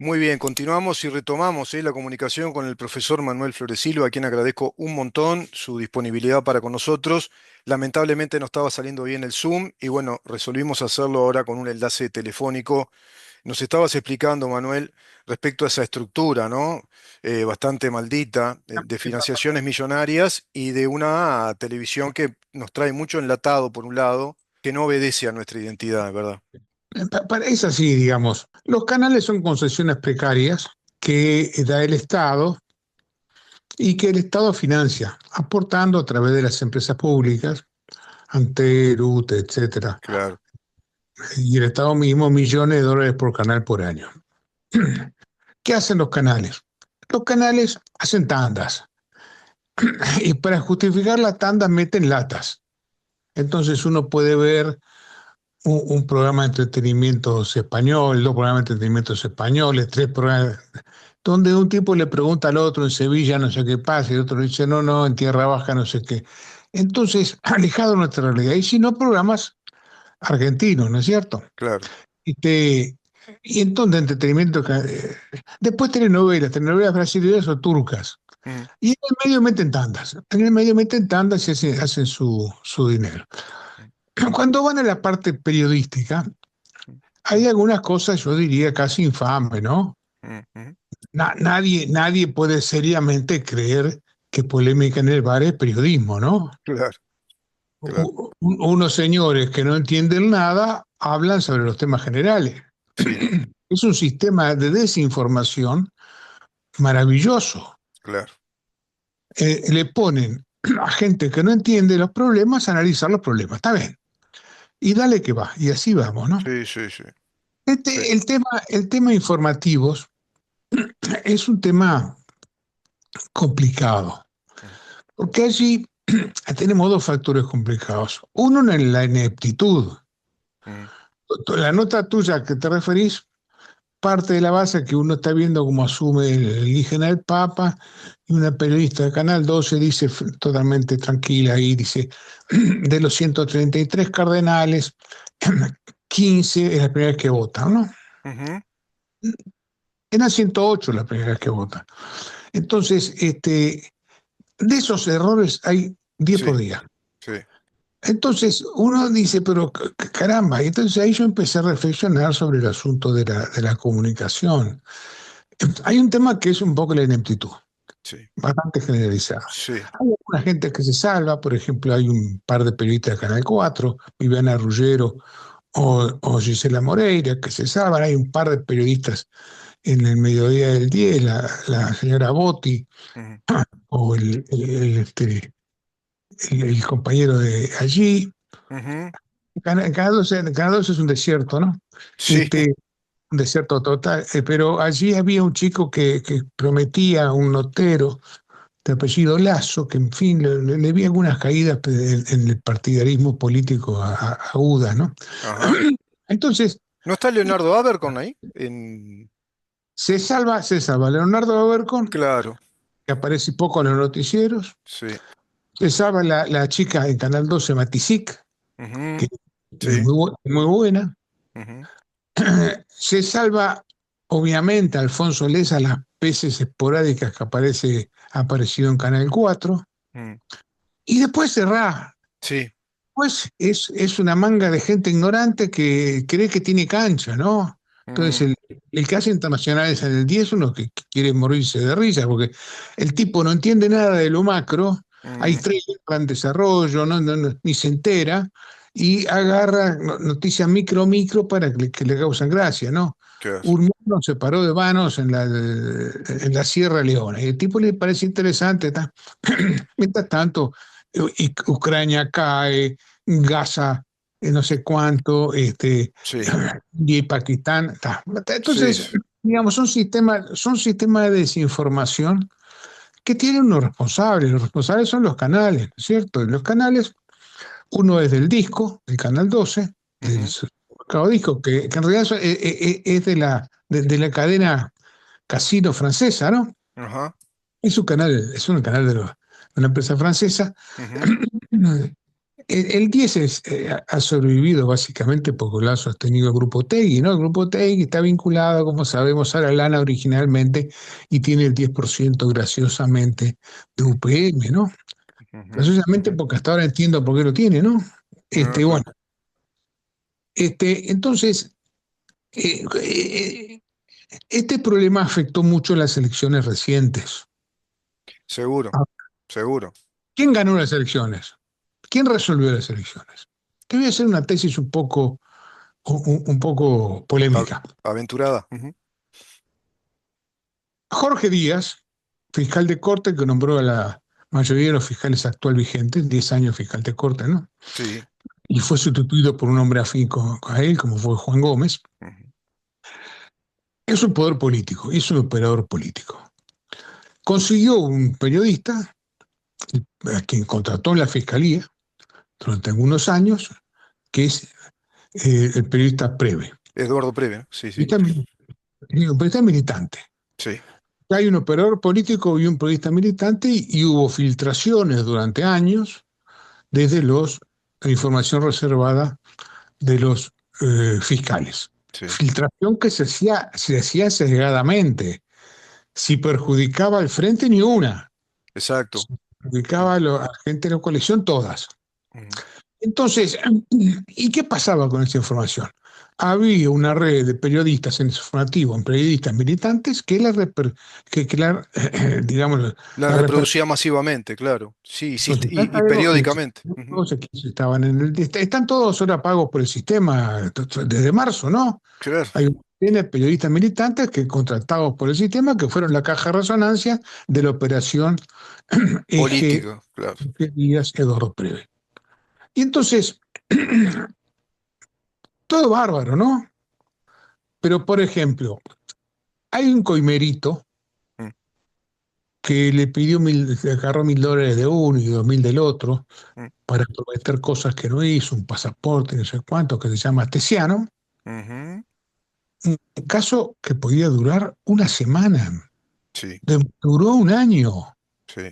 Muy bien, continuamos y retomamos la comunicación con el profesor Manuel Floresilva, a quien agradezco un montón su disponibilidad para con nosotros. Lamentablemente no estaba saliendo bien el Zoom y bueno, resolvimos hacerlo ahora con un enlace telefónico. Nos estabas explicando, Manuel, respecto a esa estructura, ¿no? Bastante maldita, de financiaciones millonarias y de una televisión que nos trae mucho enlatado, por un lado, que no obedece a nuestra identidad, ¿verdad? Es así, digamos. Los canales son concesiones precarias que da el Estado y que el Estado financia, aportando a través de las empresas públicas, Antel, UTE, etcétera, Claro. y el Estado mismo millones de dólares por canal por año. ¿Qué hacen los canales? Los canales hacen tandas y para justificar la tanda meten latas. Entonces uno puede ver un programa de entretenimiento español, dos programas de entretenimiento españoles, tres programas, donde un tipo le pregunta al otro en Sevilla no sé qué pasa, y el otro le dice no, no, en Tierra Baja no sé qué. Entonces, alejado de nuestra realidad, y si no, programas argentinos, ¿no es cierto? Claro. Este, y entonces, entretenimiento, después telenovelas brasileñas o turcas. Mm. Y en el medio meten tandas. En el medio meten tandas y hacen su dinero. Cuando van a la parte periodística, hay algunas cosas, yo diría, casi infames, ¿no? Mm, mm. Nadie puede seriamente creer que polémica en el bar es periodismo, ¿no? Claro, claro. Unos señores que no entienden nada hablan sobre los temas generales. Sí, Es un sistema de desinformación maravilloso. claro. Le ponen a gente que no entiende los problemas a analizar los problemas. Está bien. Y dale que va. Y así vamos, ¿no? Sí, sí, sí, sí. El tema informativos es un tema complicado, Mm, porque allí tenemos dos factores complicados. Uno en la ineptitud. mm. La nota tuya que te referís parte de la base que uno está viendo cómo asume el indígena el Papa, y una periodista de Canal 12 dice totalmente tranquila y dice, de los 133 cardenales, 15 es la primera vez que votan, ¿no? Ujú. Eran 108 la primera vez que votan. Entonces, de esos errores hay 10 Sí, por día. sí. Entonces uno dice, pero caramba, y entonces ahí yo empecé a reflexionar sobre el asunto de la comunicación. Hay un tema que es un poco la ineptitud, Sí, bastante generalizada. sí. Hay alguna gente que se salva, por ejemplo, hay un par de periodistas de Canal 4, Viviana Ruggero o Gisela Moreira, que se salvan. Hay un par de periodistas en el Mediodía del 10, la señora Botti Ujú. o el compañero de allí. Ujú. Canal 12 es un desierto, ¿no? Sí, Este, un desierto total, pero allí había un chico que prometía, un notero de apellido Lazo, que en fin, le vi algunas caídas en el partidarismo político agudas, ¿no? ajá. Entonces, ¿No está Leonardo Abercon ahí? se salva Leonardo Abercon, Claro, que aparece poco en los noticieros, sí. se salva la chica en Canal 12, Matisic, que Ujú. es Sí. muy buena. Ujú. Se salva, obviamente, Alfonso Lessa las veces esporádicas que ha aparecido en Canal 4, Mm. y después cerrá. Sí. Pues es una manga de gente ignorante que cree que tiene cancha, ¿no? Entonces, Mm. el que hace internacionales en el 10 uno que quiere morirse de risa, porque el tipo no entiende nada de lo macro, hay Mm. tres en desarrollo, ni se entera, y agarra noticias micro para que le causan gracia, ¿no? Claro. Un mono se paró de vanos en la Sierra Leona, y el tipo le parece interesante, ¿tá? Mientras tanto, Ucrania cae, Gaza, no sé cuánto, Sí. y Pakistán. Sí. Entonces, digamos, son sistemas de desinformación que tienen unos responsables. Los responsables son los canales, ¿no es cierto? Los canales, uno es del disco, del Canal 12, del Ujú. supermercado disco, que en realidad es de la cadena Casino francesa, ¿no? Ajá. Es un canal de una empresa francesa. Ujú. el 10 ha sobrevivido básicamente porque lo ha sostenido el Grupo Tegui, ¿no? El Grupo Tegui está vinculado, como sabemos, a la Lana originalmente y tiene el 10% graciosamente de UPM, ¿no? Ujú, Graciosamente ujú. porque hasta ahora entiendo por qué lo tiene, ¿no? Ah, Bueno, claro. entonces, eh, eh, este problema afectó mucho las elecciones recientes. Seguro, Ah, seguro. ¿quién ganó las elecciones? ¿Quién resolvió las elecciones? Te voy a hacer una tesis un poco A- polémica. Aventurada. Ujú. Jorge Díaz, fiscal de corte que nombró a la mayoría de los fiscales actual vigentes, 10 años fiscal de corte, ¿no? Sí. Y fue sustituido por un hombre afín a él, como fue Juan Gómez. Ujú. Es un poder político, es un operador político. Consiguió un periodista a quien contrató en la fiscalía durante algunos años, que es el periodista Preve. Eduardo Preve, ¿no? Sí, sí. Periodista, un periodista militante. Sí. Hay un operador político y un periodista militante y hubo filtraciones durante años desde la información reservada de los fiscales. Sí. Filtración que se hacía sesgadamente. Si perjudicaba al frente, ni una. Si Exacto. Sí. perjudicaba a la gente de la coalición, todas. Ujú. Entonces, ¿y qué pasaba con esa información? Había una red de periodistas en informativo, en periodistas militantes, digamos, La la reproducía masivamente, claro. Sí, sí, entonces, ya y sabemos que periódicamente. Ujú. todos aquí estaban están todos ahora pagos por el sistema desde marzo, ¿no? Claro. Tiene periodistas militantes que contratados por el sistema que fueron la caja de resonancia de la operación Eje Política, claro. Díaz Eduardo Preve. Y entonces, todo bárbaro, ¿no? Pero, por ejemplo, hay un coimerito Mm, que le agarró $1.000 de uno y 2.000 del otro mm, para prometer cosas que no hizo, un pasaporte, no sé cuánto, que se llama Tesiano, ujú. un caso que podía durar una semana, Sí, duró un año, sí.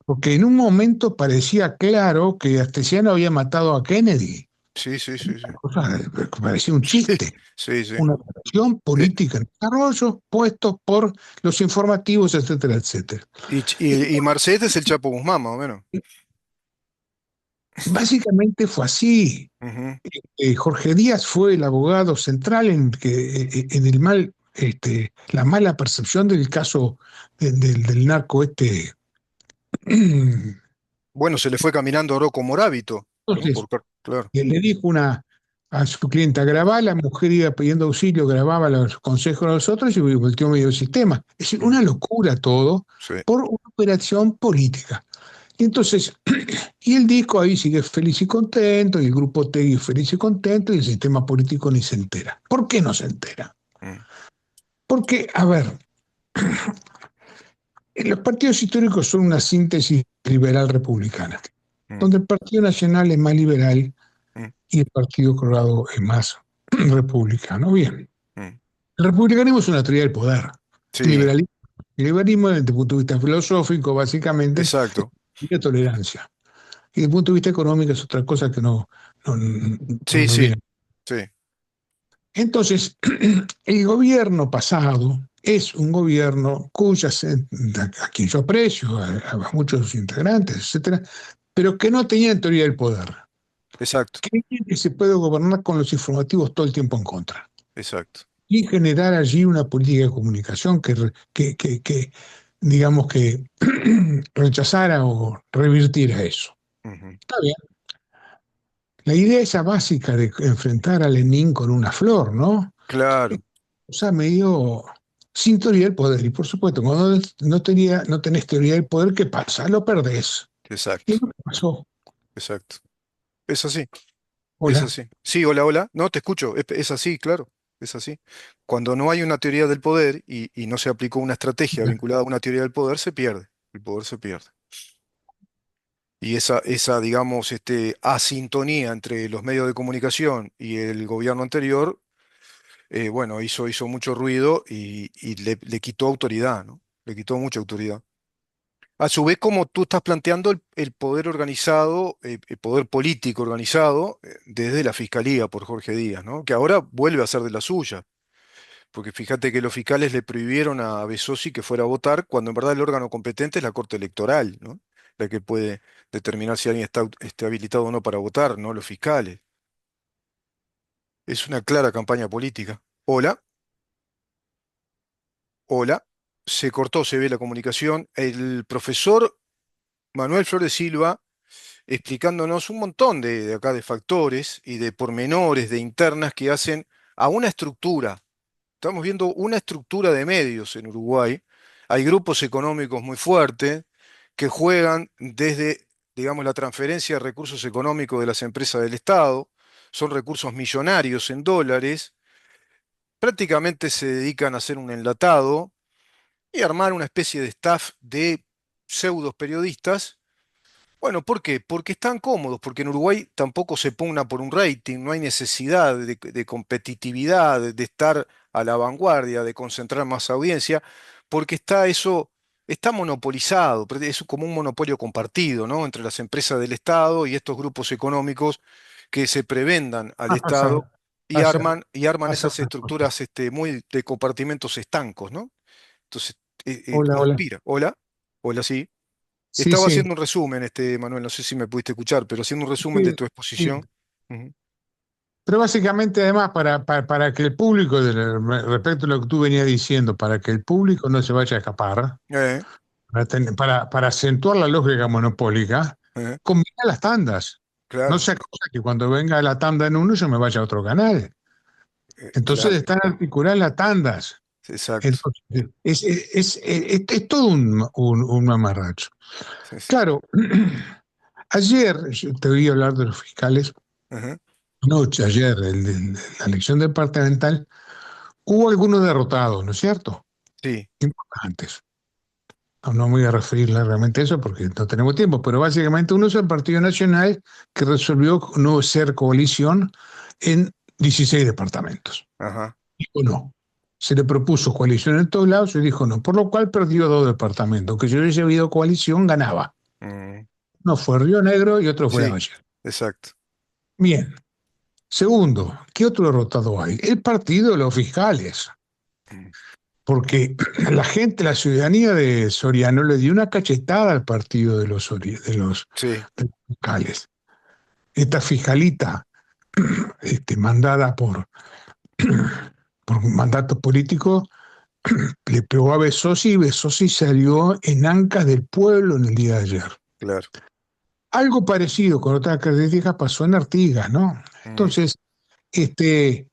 porque en un momento parecía claro que Astesiano había matado a Kennedy, Sí, sí, sí, sí. cosa que parecía un chiste, Sí, sí. una operación Eh, política en desarrollo puesto por los informativos, etcétera, etcétera. y Marcet es el Chapo Guzmán, más o menos. Básicamente fue así. Ujú. Jorge Díaz fue el abogado central en el la mala percepción del caso del narco este. Bueno, se le fue caminando a Oroco Morábito, ¿no? Entonces, Claro. él le dijo a su clienta, grabá, la mujer iba pidiendo auxilio, grababa los consejos de los otros y volteó medio el sistema. Es decir, Mm, una locura todo sí, por una operación política. Y entonces, y el disco ahí sigue feliz y contento, y el grupo Tegui feliz y contento, y el sistema político ni se entera. ¿Por qué no se entera? mm, Porque, a ver, los partidos históricos son una síntesis liberal republicana, mm, donde el Partido Nacional es más liberal mm, y el Partido Colorado es más republicano. Bien, mm. el republicanismo es una teoría del poder. Sí, El liberalismo, desde el punto de vista filosófico, básicamente, es exacto. de tolerancia. Y desde el punto de vista económico es otra cosa que no, Sí, no sí, viene. sí. Entonces, el gobierno pasado es un gobierno a quien yo aprecio, a muchos integrantes, etcétera, pero que no tenían teoría del poder. Exacto, Creen que se puede gobernar con los informativos todo el tiempo en contra. exacto. Y generar allí una política de comunicación digamos que rechazara o revirtiera eso. Ujú. Está bien. La idea esa básica de enfrentar a Lenin con una flor, ¿no? Claro, O sea, medio sin teoría del poder. Y por supuesto, cuando no tenés teoría del poder, ¿qué pasa? Lo perdés. Y exacto, es lo que pasó. exacto. Es así, es Hola. así. Sí, hola, hola. No, te escucho. Es así, claro. Es así. Cuando no hay una teoría del poder y no se aplicó una estrategia vinculada a una teoría del poder, se pierde. El poder se pierde. Y digamos, asintonía entre los medios de comunicación y el gobierno anterior, bueno, hizo mucho ruido y le quitó autoridad, ¿no? Le quitó mucha autoridad. A su vez, como tú estás planteando el poder organizado, el poder político organizado desde la Fiscalía por Jorge Díaz, ¿no? Que ahora vuelve a ser de la suya, porque fíjate que los fiscales le prohibieron a Besosi que fuera a votar, cuando en verdad el órgano competente es la Corte Electoral, ¿no? La que puede determinar si alguien está habilitado o no para votar, no los fiscales. Es una clara campaña política. Hola, hola. Se cortó, se ve la comunicación. El profesor Manuel Flores Silva explicándonos un montón de acá de factores y de pormenores, de internas que hacen a una estructura. Estamos viendo una estructura de medios en Uruguay. Hay grupos económicos muy fuertes que juegan desde, digamos, la transferencia de recursos económicos de las empresas del Estado. Son recursos millonarios en dólares. Prácticamente se dedican a hacer un enlatado y armar una especie de staff de pseudos periodistas. Bueno, ¿por qué? Porque están cómodos, porque en Uruguay tampoco se pugna por un rating, no hay necesidad de competitividad, de estar a la vanguardia, de concentrar más audiencia, porque está eso, está monopolizado, es como un monopolio compartido, ¿no? Entre las empresas del Estado y estos grupos económicos que se prebendan al Ah, Estado pasa, y arman pasa esas una cosa. estructuras muy de compartimentos estancos, ¿no? Entonces, Hola, hola. conspira. Hola, hola, sí. Sí, Estaba sí, haciendo un resumen, Manuel, no sé si me pudiste escuchar, pero haciendo un resumen de sí, tu sí. exposición. Ujú. Pero básicamente, además, para que el público, respecto a lo que tú venías diciendo, para que el público no se vaya a escapar, Eh, para acentuar la lógica monopólica, eh, combina las tandas. No claro, sea cosa que cuando venga la tanda en uno yo me vaya a otro canal. Entonces claro, están articuladas las tandas. exacto. Entonces, es todo un mamarracho. Sí, sí. Claro, ayer yo te oí hablar de los fiscales, Ajá, noche, ayer, de la elección departamental, hubo algunos derrotados, ¿no es cierto? sí, Importantes. No, no me voy a referir realmente a eso porque no tenemos tiempo, pero básicamente uno es el Partido Nacional que resolvió no ser coalición en 16 departamentos. ajá, Dijo no. Se le propuso coalición en todos lados y dijo no, por lo cual perdió dos departamentos, que si hubiese habido coalición ganaba. mm, Uno fue Río Negro y otro fue sí, Lavallette. exacto. Bien. Segundo, ¿qué otro derrotado hay? El partido de los fiscales, Mm, porque la gente, la ciudadanía de Soriano le dio una cachetada al partido sí, de los fiscales. Esta fiscalita, mandada por mandato político, le pegó a Besosi y Besosi salió en Ancas del Pueblo en el día de ayer. claro. Algo parecido con otras características pasó en Artigas, ¿no? Mm, Entonces, este,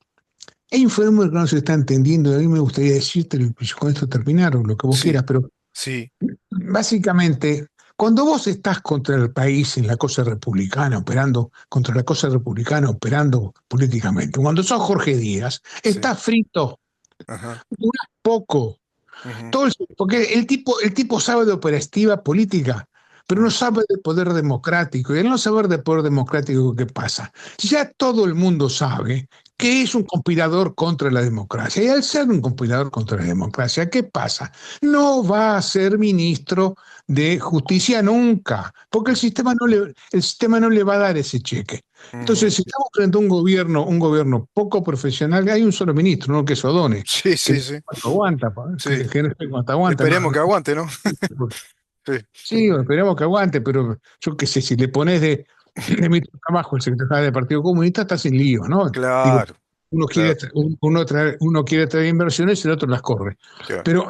hay un fenómeno que no se está entendiendo y a mí me gustaría decirte, y con esto terminar, o lo que vos sí, quieras, pero sí, básicamente, cuando vos estás contra el país en la cosa republicana, operando contra la cosa republicana, operando políticamente, cuando sos Jorge Díaz, sí, estás frito, ajá, durás poco. ujú, Porque el tipo sabe de operativa política, pero no mm, sabe de poder democrático. Y al no saber de poder democrático, ¿qué pasa? Ya todo el mundo sabe que es un conspirador contra la democracia. Y al ser un conspirador contra la democracia, ¿qué pasa? No va a ser ministro de justicia nunca, porque mm, el sistema no le va a dar ese cheque. Entonces, ujú. si estamos frente a un gobierno poco profesional, hay un solo ministro, ¿no? Que es Odone, Sí, que sí, no sé sí, cuánto aguanta, sí. que no sé cuánto aguanta. No, Esperemos que aguante, ¿no? Sí, sí, esperemos que aguante, pero yo qué sé, si le pones de mi trabajo el secretario del Partido Comunista, estás sin lío, ¿no? Digo, claro, uno quiere, claro, tra- uno quiere traer inversiones y el otro las corre. claro. Pero,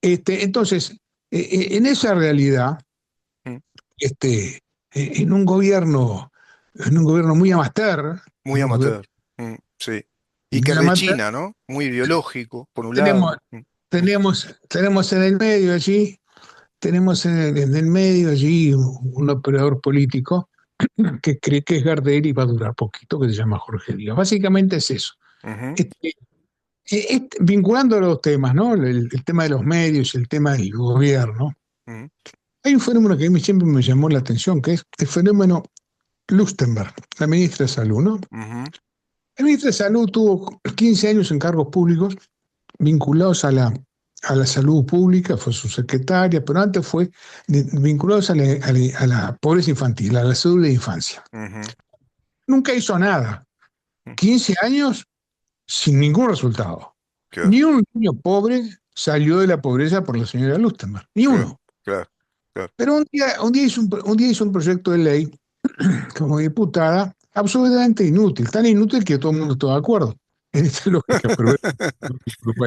entonces, en esa realidad, Mm, en un gobierno muy amateur, muy en un gobierno amateur. Sí. Y que muy amateur, rechina, ¿no? Muy biológico, por un lado. tenemos, tenemos en el medio allí, tenemos en el medio allí un operador político que cree que es Gardel y va a durar poquito, que se llama Jorge Díaz. Básicamente es eso. Ujú, Este, vinculando los temas, ¿no? El tema de los medios y el tema del gobierno, ujú, hay un fenómeno que a mí siempre me llamó la atención, que es el fenómeno Lustenberg, la ministra de Salud, ¿no? ujú, La ministra de Salud tuvo 15 años en cargos públicos vinculados a la a la salud pública, fue su secretaria, pero antes fue vinculados a la pobreza infantil, a la salud de infancia. Ujú. Nunca hizo nada. 15 años sin ningún resultado. Claro, Ni un niño pobre salió de la pobreza por la señora Lustenberg, ni claro, uno. claro, claro. Pero un día hizo un proyecto de ley como diputada absolutamente inútil, tan inútil que todo el mundo está de acuerdo en esta lógica, pero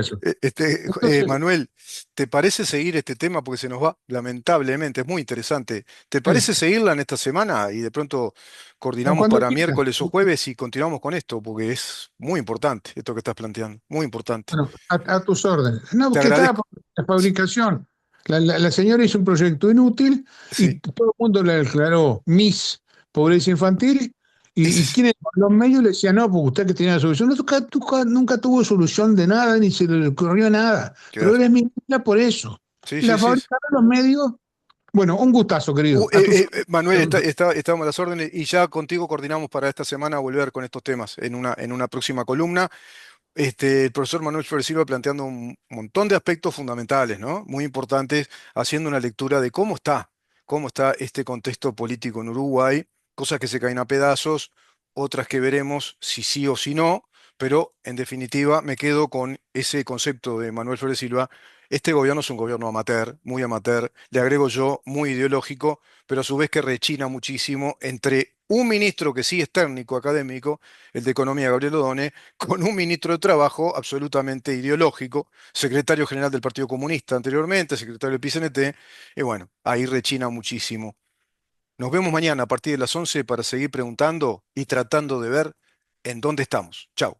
eso. Entonces, Manuel, ¿te parece seguir este tema? Porque se nos va, lamentablemente, es muy interesante. ¿Te sí, parece seguirla en esta semana y de pronto coordinamos cuando para quiera. miércoles o jueves y continuamos con esto? Porque es muy importante esto que estás planteando, muy importante. Bueno, a tus órdenes. No, Te porque estaba agradezco. por la fabricación. La señora hizo un proyecto inútil Sí. y todo el mundo le declaró Miss Pobreza Infantil y quienes los medios le decían, no, porque usted que tenía la solución. No, nunca tuvo solución de nada ni se le ocurrió nada. Pero Quedar. él es ministra por eso. Sí, Y la sí, sí. fabricaron los medios. Bueno, un gustazo, querido. A tus Manuel, órdenes. estamos a las órdenes y ya contigo coordinamos para esta semana volver con estos temas en una próxima columna. El profesor Manuel Flores Silva planteando un montón de aspectos fundamentales, ¿no? Muy importantes, haciendo una lectura de cómo está este contexto político en Uruguay, cosas que se caen a pedazos, otras que veremos si sí o si no, pero en definitiva me quedo con ese concepto de Manuel Flores Silva. Este gobierno es un gobierno amateur, muy amateur, le agrego yo, muy ideológico, pero a su vez que rechina muchísimo entre un ministro que sí es técnico, académico, el de Economía, Gabriel Odone, con un ministro de Trabajo absolutamente ideológico, secretario general del Partido Comunista anteriormente, secretario del PCNT, y bueno, ahí rechina muchísimo. Nos vemos mañana a partir de las 11 para seguir preguntando y tratando de ver en dónde estamos. Chau.